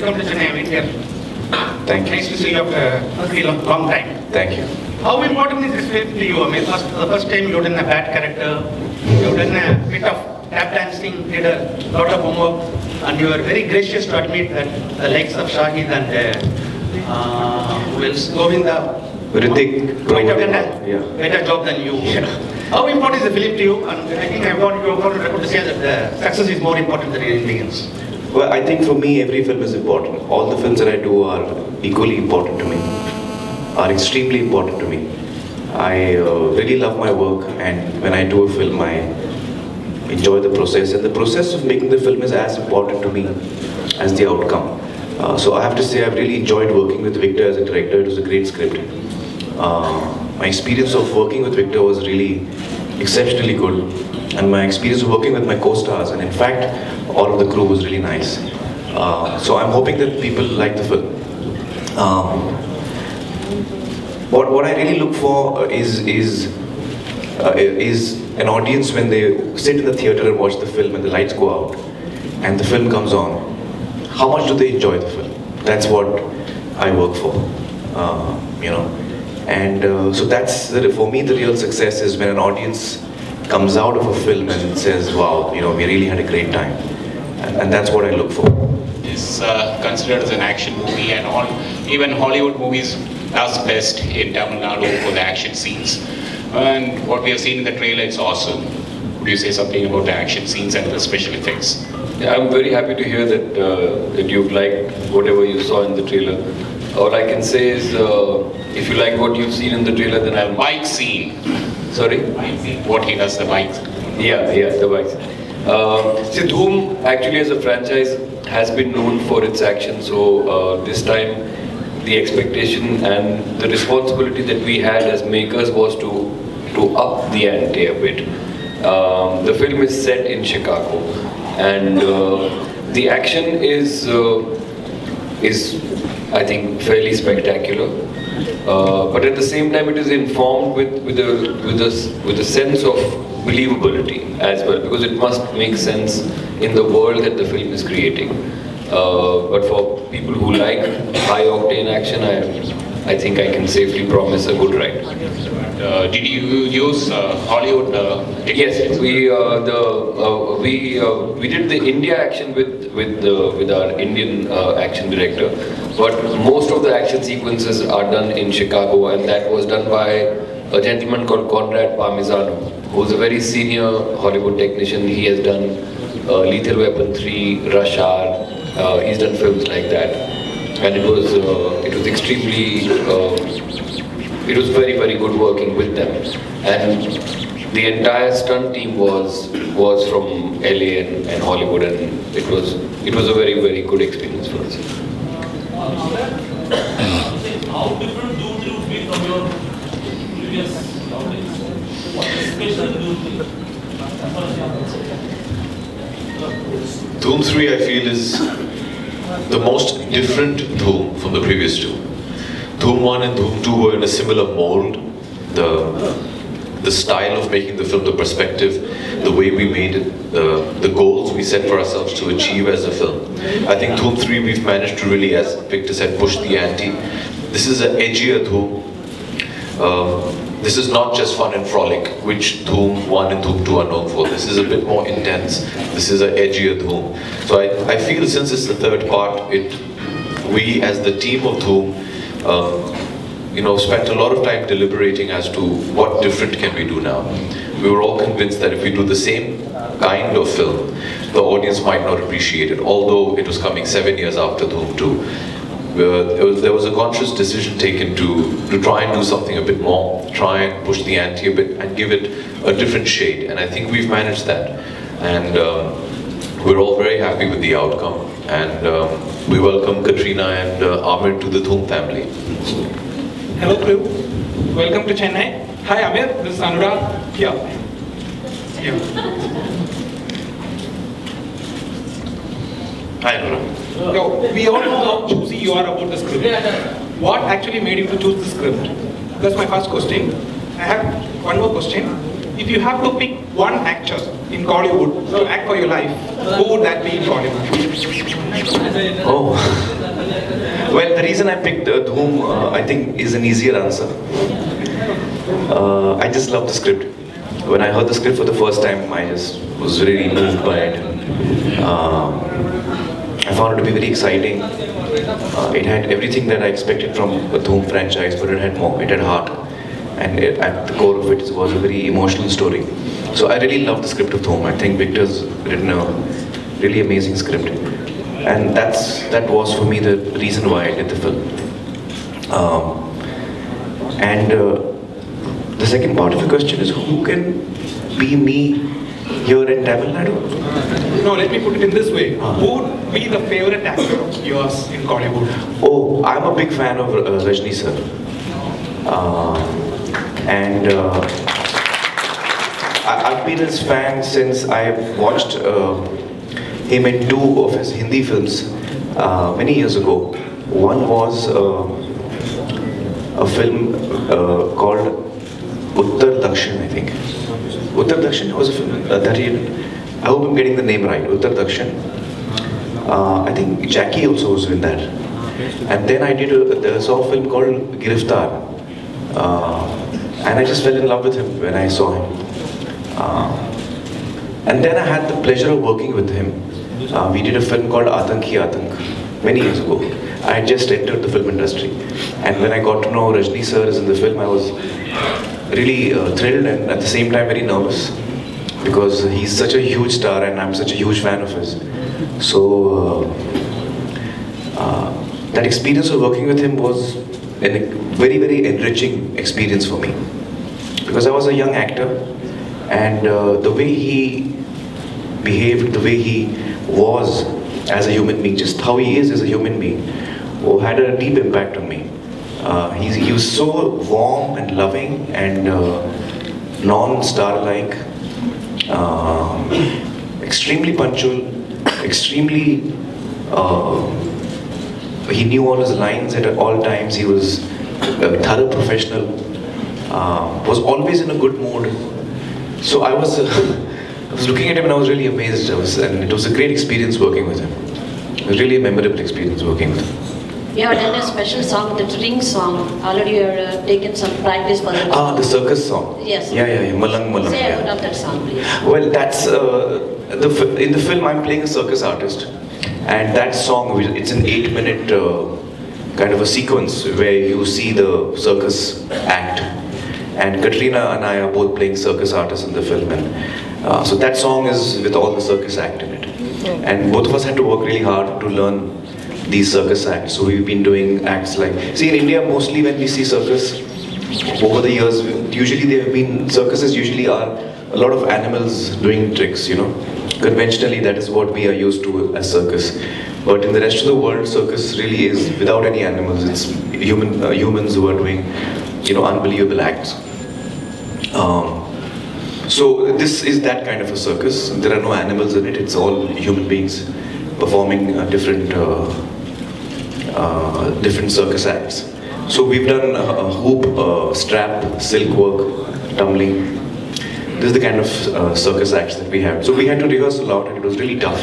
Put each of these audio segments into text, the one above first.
welcome to Chennai. I'm here. Thank you. Nice to see you after a long time. Thank you. How important is this film to you? I mean, the first time you've done a bad character, you've done a bit of tap dancing, did a lot of homework, and you are very gracious to admit that the likes of Shahid and who else? Govinda Ritik might have done a better job than you. How important is the film to you? And I think I want to say that the success is more important than anything else. Well, I think for me, every film is important. All the films that I do are equally important to me, are extremely important to me. I really love my work, and when I do a film, I enjoy the process. And the process of making the film is as important to me as the outcome. So I have to say, I've really enjoyed working with Victor as a director. It was a great script. My experience of working with Victor was really exceptionally good, and my experience of working with my co-stars, and in fact all of the crew, was really nice. So I'm hoping that people like the film. What I really look for is an audience when they sit in the theatre and watch the film and the lights go out and the film comes on. How much do they enjoy the film? That's what I work for, you know. And so that's, for me, the real success is when an audience comes out of a film and says, wow, you know, we really had a great time. And that's what I look for. It's considered as an action movie, and even Hollywood movies does best in Tamil Nadu for the action scenes. And what we have seen in the trailer, it's awesome. Would you say something about the action scenes and the special effects? Yeah, I'm very happy to hear that that you've liked whatever you saw in the trailer. All I can say is, if you like what you've seen in the trailer, then I'm... Bike scene. Sorry? Bike scene. What he does, the bike. Yeah, the bike scene. See, Dhoom actually as a franchise has been known for its action, so this time the expectation and the responsibility that we had as makers was to up the ante a bit. The film is set in Chicago, and the action is I think fairly spectacular, but at the same time it is informed with a sense of believability as well, because it must make sense in the world that the film is creating. But for people who like high octane action, I think I can safely promise a good ride. Did you use Hollywood Yes, we did the India action with our Indian action director, but most of the action sequences are done in Chicago, and that was done by a gentleman called Conrad Parmesano, who's a very senior Hollywood technician. He has done Lethal Weapon 3, Rush Hour. He's done films like that, and it was extremely. It was very, very good working with them, and the entire stunt team was from LA and Hollywood, and it was a very, very good experience for us. How different Dhoom 3 would be from your previous outings? What is special in Dhoom 3? Dhoom 3, I feel, is the most different Dhoom from the previous two. Dhoom 1 and Dhoom 2 were in a similar mold. The style of making the film, the perspective, the way we made it, the goals we set for ourselves to achieve as a film. I think Dhoom 3 we've managed to really, as Victor said, push the ante. This is an edgier Dhoom. This is not just fun and frolic, which Dhoom 1 and Dhoom 2 are known for. This is a bit more intense. This is an edgier Dhoom. So I feel, since it's the third part, we as the team of Dhoom, you know, spent a lot of time deliberating as to what different can we do now. We were all convinced that if we do the same kind of film, the audience might not appreciate it, although it was coming 7 years after Dhoom 2. There was a conscious decision taken to try and do something a bit more, try and push the ante a bit and give it a different shade, and I think we've managed that. And we're all very happy with the outcome, and we welcome Katrina and Aamir to the Dhoom family. Hello crew, welcome to Chennai. Hi Aamir, this is Anurag. Here. Hi Anurag. Yo, we all know how choosy you are about the script. What actually made you to choose the script? That's my first question. I have one more question. if you have to pick one actor in Bollywood to act for your life, who would that be in Bollywood? Oh. Well, the reason I picked Dhoom, I think, is an easier answer. I just love the script. When I heard the script for the first time, I just was really moved by it. I found it to be very exciting. It had everything that I expected from the Dhoom franchise, but it had more. It had heart. And at the core of it was a very emotional story. So I really love the script of Dhoom. I think Victor's written a really amazing script. And that was for me the reason why I did the film. The second part of the question is, who can be me here in Tamil Nadu? No, let me put it in this way. Who would be the favorite actor of yours in Bollywood? Oh, I'm a big fan of Rajni sir. I've been his fan since I watched him in 2 of his Hindi films many years ago. One was a film called Uttar Dakshin, I think. Uttar Dakshin was a film that he did. I hope I'm getting the name right. Uttar Dakshin. I think Jackie also was in that. And then I saw a film called Giriftar. And I just fell in love with him when I saw him. And then I had the pleasure of working with him. We did a film called Atanki Atank many years ago. I had just entered the film industry. And when I got to know Rajni sir is in the film, I was really thrilled and at the same time very nervous. Because he's such a huge star and I'm such a huge fan of his. So that experience of working with him was a very, very enriching experience for me. Because I was a young actor and the way he behaved, the way he was as a human being, just how he is as a human being, had a deep impact on me. He was so warm and loving and non-star-like, extremely punctual, extremely, he knew all his lines at all times. He was a thorough professional, was always in a good mood. So I was looking at him and I was really amazed. And it was a great experience working with him. It was really a memorable experience working with him. You have done a special song, the ring song. Already you have taken some practice for that. The circus song. Yes. Yeah. Malang Malang. Say a bit of that song, please. Well, that's in the film I'm playing a circus artist, and that song, it's an 8-minute kind of a sequence where you see the circus act, and Katrina and I are both playing circus artists in the film, and so that song is with all the circus act in it, and both of us had to work really hard to learn these circus acts. So we've been doing acts like, see in India mostly when we see circus over the years, circuses usually are a lot of animals doing tricks, Conventionally that is what we are used to as circus. But in the rest of the world, circus really is without any animals. It's humans who are doing, unbelievable acts. So this is that kind of a circus. There are no animals in it. It's all human beings performing different circus acts. So we've done hoop, strap, silk work, tumbling. This is the kind of circus acts that we have. So we had to rehearse a lot and it was really tough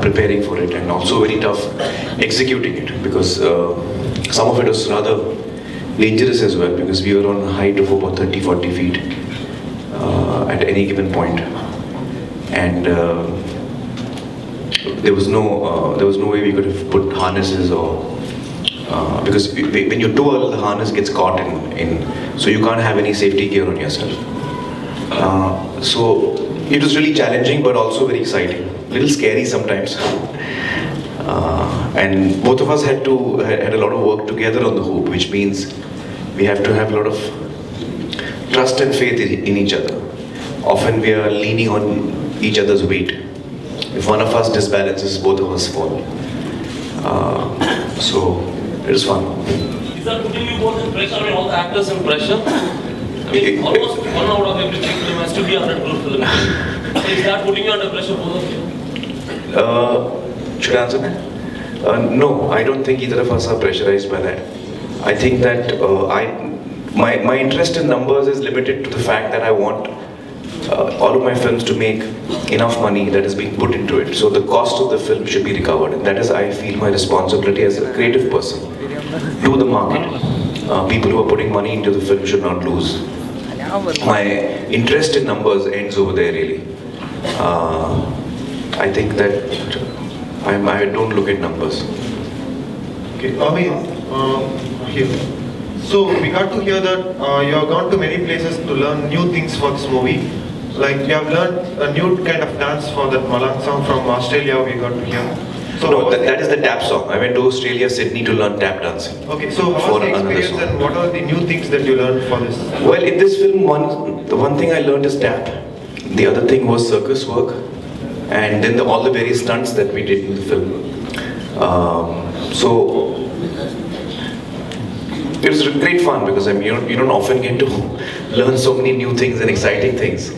preparing for it and also very tough executing it because some of it was rather dangerous as well because we were on a height of about 30-40 feet at any given point. And there was no way we could have put harnesses or because when you twirl, the harness gets caught in so you can't have any safety gear on yourself. So it was really challenging but also very exciting, a little scary sometimes. And both of us had a lot of work together on the hoop, which means we have to have a lot of trust and faith in each other. Often we are leaning on each other's weight. If one of us disbalances, both of us fall. So it was fun. Is that putting you both in pressure? I mean, all the actors in pressure? I mean, almost 1 out of every 3 film has to be 100 crore film. So is that putting you under pressure, both of you? Should I answer that? No, I don't think either of us are pressurized by that. I think that my interest in numbers is limited to the fact that I want all of my films to make enough money that is being put into it. So the cost of the film should be recovered, and that is, I feel, my responsibility as a creative person to the market. People who are putting money into the film should not lose. My interest in numbers ends over there, really. I think that I don't look at numbers. Okay, Aamir, here. So we got to hear that you have gone to many places to learn new things for this movie. Like you have learned a new kind of dance for that Malang song from Australia we got to hear. So no, that is the tap song. I went to Australia, Sydney to learn tap dancing. Okay, so how was the experience and what are the new things that you learned for this? Well, in this film, the one thing I learned is tap. The other thing was circus work, and then all the various stunts that we did in the film. So it was great fun because you don't often get to learn so many new things and exciting things.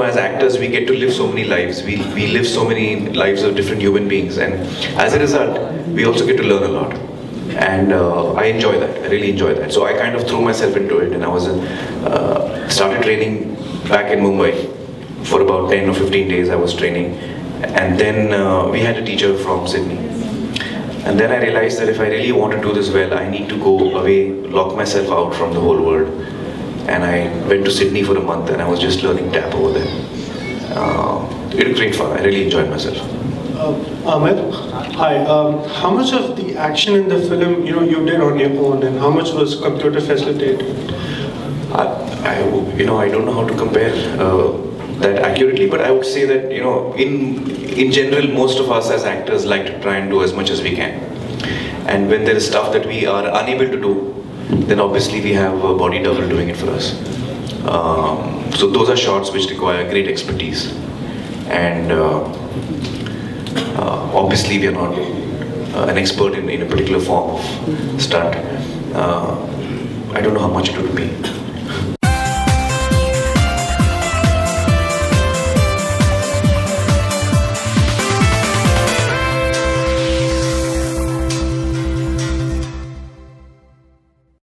As actors, we get to live so many lives. We live so many lives of different human beings, and as a result, we also get to learn a lot. And I enjoy that. I really enjoy that. So I kind of threw myself into it, and I was started training back in Mumbai for about 10 or 15 days. I was training, and then we had a teacher from Sydney. And then I realized that if I really want to do this well, I need to go away, lock myself out from the whole world. And I went to Sydney for a month, and I was just learning tap over there. It was great fun. I really enjoyed myself. Aamir, hi. How much of the action in the film you did on your own, and how much was computer facilitated? I don't know how to compare that accurately, but I would say that in general, most of us as actors like to try and do as much as we can. And when there is stuff that we are unable to do, then obviously we have a body double doing it for us. So those are shots which require great expertise. And obviously we are not an expert in a particular form of stunt. I don't know how much it would be.